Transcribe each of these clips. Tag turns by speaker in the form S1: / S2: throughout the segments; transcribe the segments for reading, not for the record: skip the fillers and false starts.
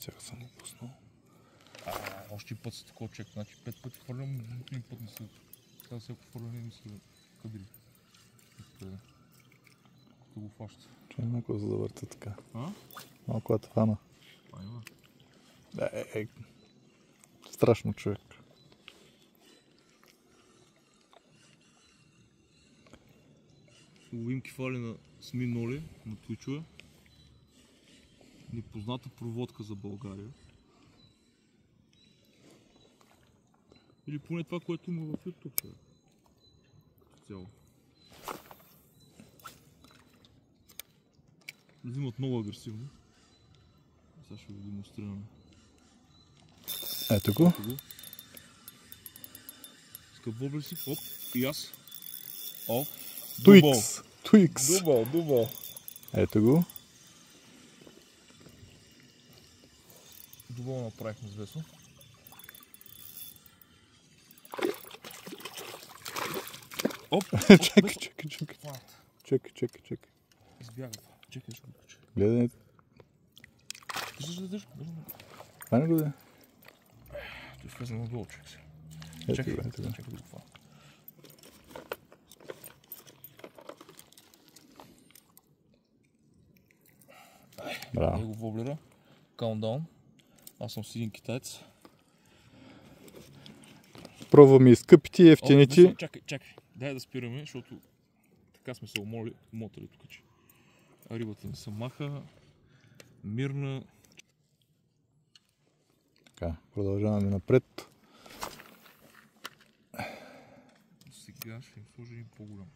S1: Сега съм го пуснал.
S2: Още път си такова чек, значи 5 пъти хвърлям, един път не се... Сега всяко хвърляне ми се кадри. Като го фаща.
S1: Че малко за да върта така.
S2: А?
S1: Малко е фана.
S2: Има.
S1: Страшно, човек.
S2: Ловим кефали на Сминоли, на Твичове. Непозната проводка за България. Или поне това, което има в YouTube. Като цяло. Взимат много агресивно. Сега ще го демонстрираме.
S1: Ето го.
S2: Скъп воблер си. Оп, и аз. Оп.
S1: Туикс. Туикс.
S2: Дубъл.
S1: Ето го.
S2: Дубъл направихме с Весо. Оп!
S1: Чакай.
S2: Избяга това. Чакай, ще го кача.
S1: Гледай.
S2: Държи.
S1: Хвани го да.
S2: Той влезе надолу, човек сега.
S1: Ето го.
S2: Чакай да го хвана.
S1: Браво.
S2: Его воблера. Countdown. Аз съм си един китаец.
S1: Пробваме и скъпите и ефтините.
S2: Чакай. Дай да спираме, защото така сме се умотали тук, че рибата не се маха. Мирна.
S1: Така, продължаваме напред.
S2: Сега ще им сложи един по-голям.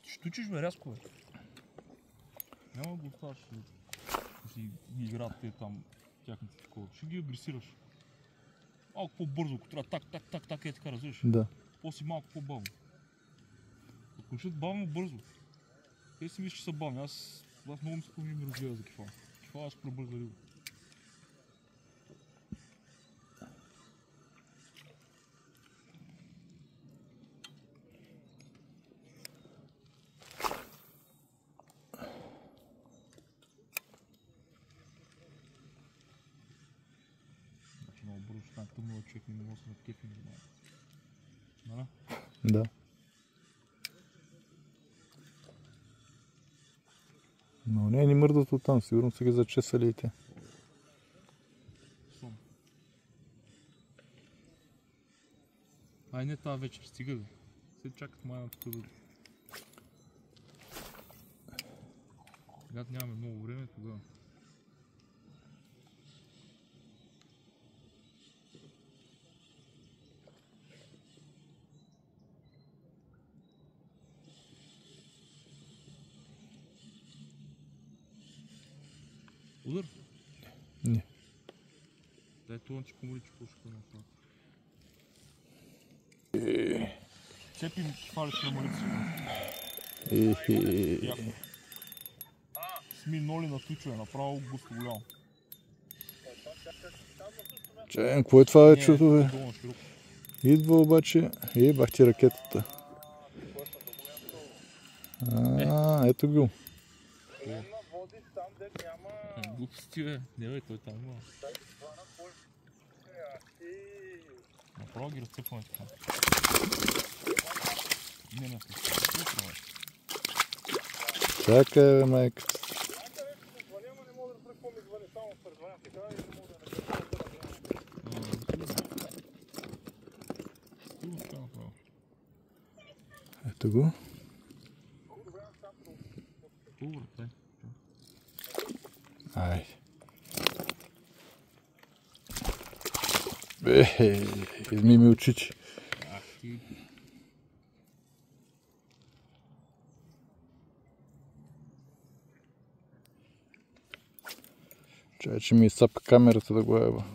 S2: Ще учиш ме рязко, бе. Няма го оставаш да си ги играят те там тяхните такова. Ще ги агресираш. Малко по-бързо, ако трябва так, така разбираш.
S1: Да.
S2: После малко по-бавно. Ако решат бавно, бързо. Те си мислиш, че са бавни. Аз много ми се помни ми разгледа за кефала. Кефала аз пребърза риба. Много бързо ще стане тъмно, човек не може да се накефи. Нали?
S1: Да. Но не ни мърдат оттам, сигурно са ги зачесали и те.
S2: Ай, не тази вечер, стига бе. Се чакат майна тук да... Когато нямаме много време, тогава. Удар?
S1: Не.
S2: Дай това ти комори, че по-шко на това. Цепим кефалите на малици. Сминоли на Твичове, направо густо голямо.
S1: Чай, какво е това чудо, бе? Идва обаче, бах ти ракетата. Ето го.
S2: Глупости, бе. Не, бе, той там има. Направо ги разцепваме така. Не,
S1: Чакай, бе, майката. Ето го. Ай. Изми ми очичи. Чай, че ми изцапа камерата да го еба.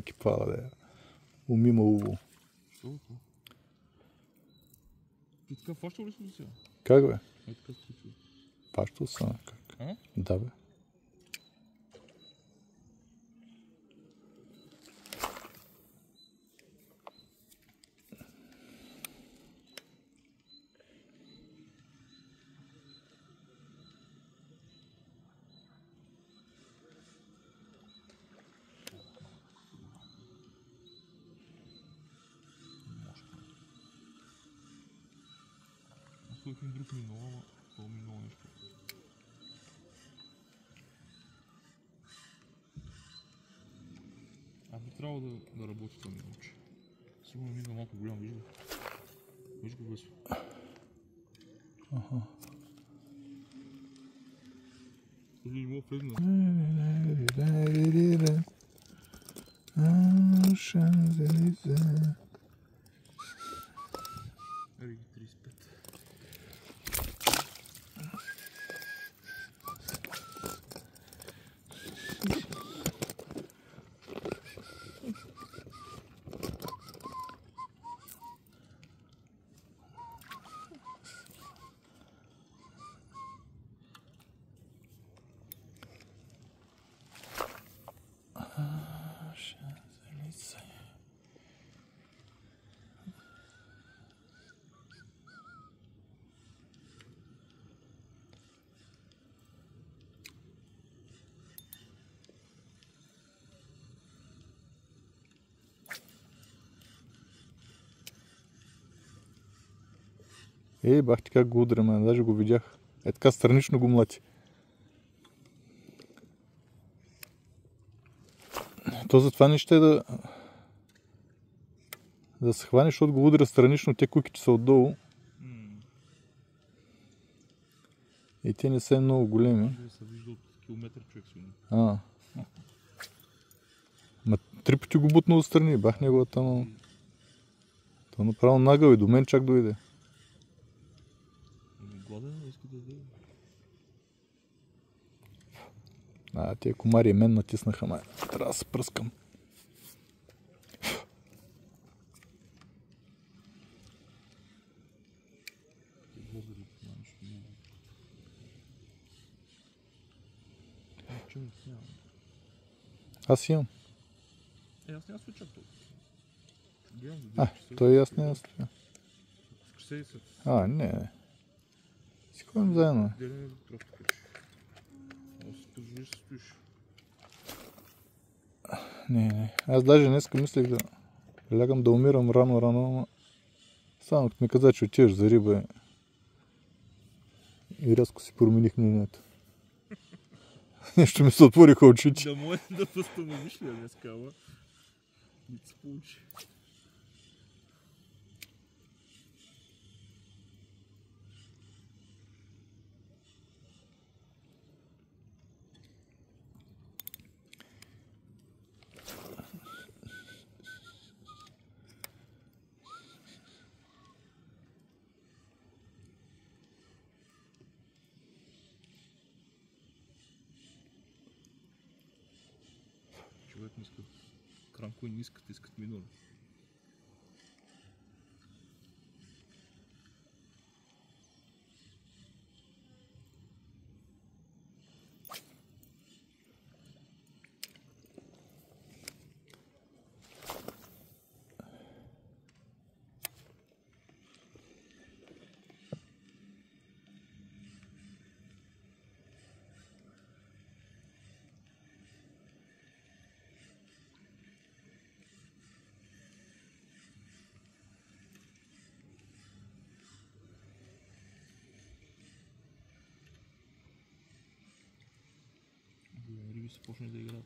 S1: Ки пала, да. Умима уво.
S2: Що е това? Ти така фащал ли си до сега?
S1: Как бе?
S2: Е така се случва.
S1: Пащал съм. Как?
S2: А?
S1: Да бе.
S2: Аз той един друг минал, ама това минало нещо. Аз би трябвало да работи това ми научи. Сигурно ми е малко голям, виж го. Виж го весло.
S1: Аха.
S2: Дали не мога влезна? Ери ги 35.
S1: Бах ти как го удря, мен, даже го видях. Е така странично го млати. То затова не ще да се хване, защото го удря странично, те куките са отдолу. И те не са много големи.
S2: Да се вижда от километър човек сигурно.
S1: Ма 3 пъти го бутна отстрани, бах неговата, но... То направо нагъл и до мен чак дойде.
S2: Гладен, иска да яде.
S1: Тия комари мен натиснаха, май. Трябва да се пръскам. Аз имам.
S2: Аз няма свечак толкова.
S1: Той и аз не стоя.
S2: Скъсей се.
S1: Не. Си ходим заедно.
S2: Делен просто качи. Аз позволи се стоиш.
S1: Не. Аз даже днеска мислех да лягам да умирам рано, ама само като ми каза, че отиваш за риба и рязко си промених мнението. Нещо ми се отвориха очите.
S2: Да може да възстановиш ли днеска, ама не се получи. Човек не иска кранко и не искат минули. Риби се почне да играят.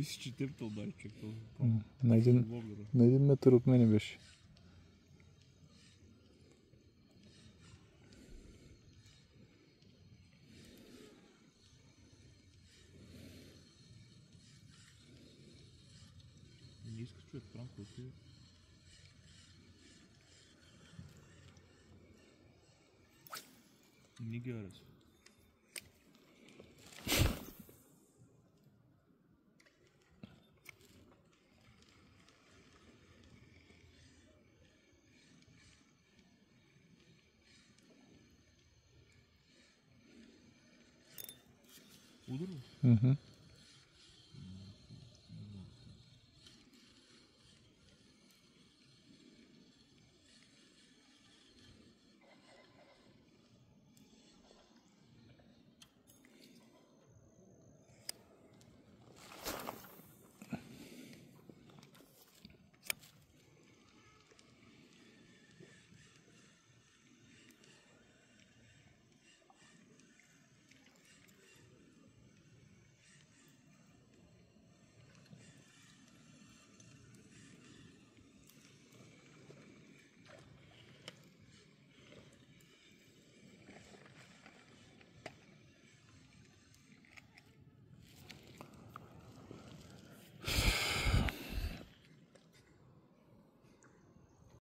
S2: Мисля, че теб те удари човек.
S1: На един метър от мене беше.
S2: Не иска човек Франко, ти. Не ги харесва. Ударил?
S1: Мгм.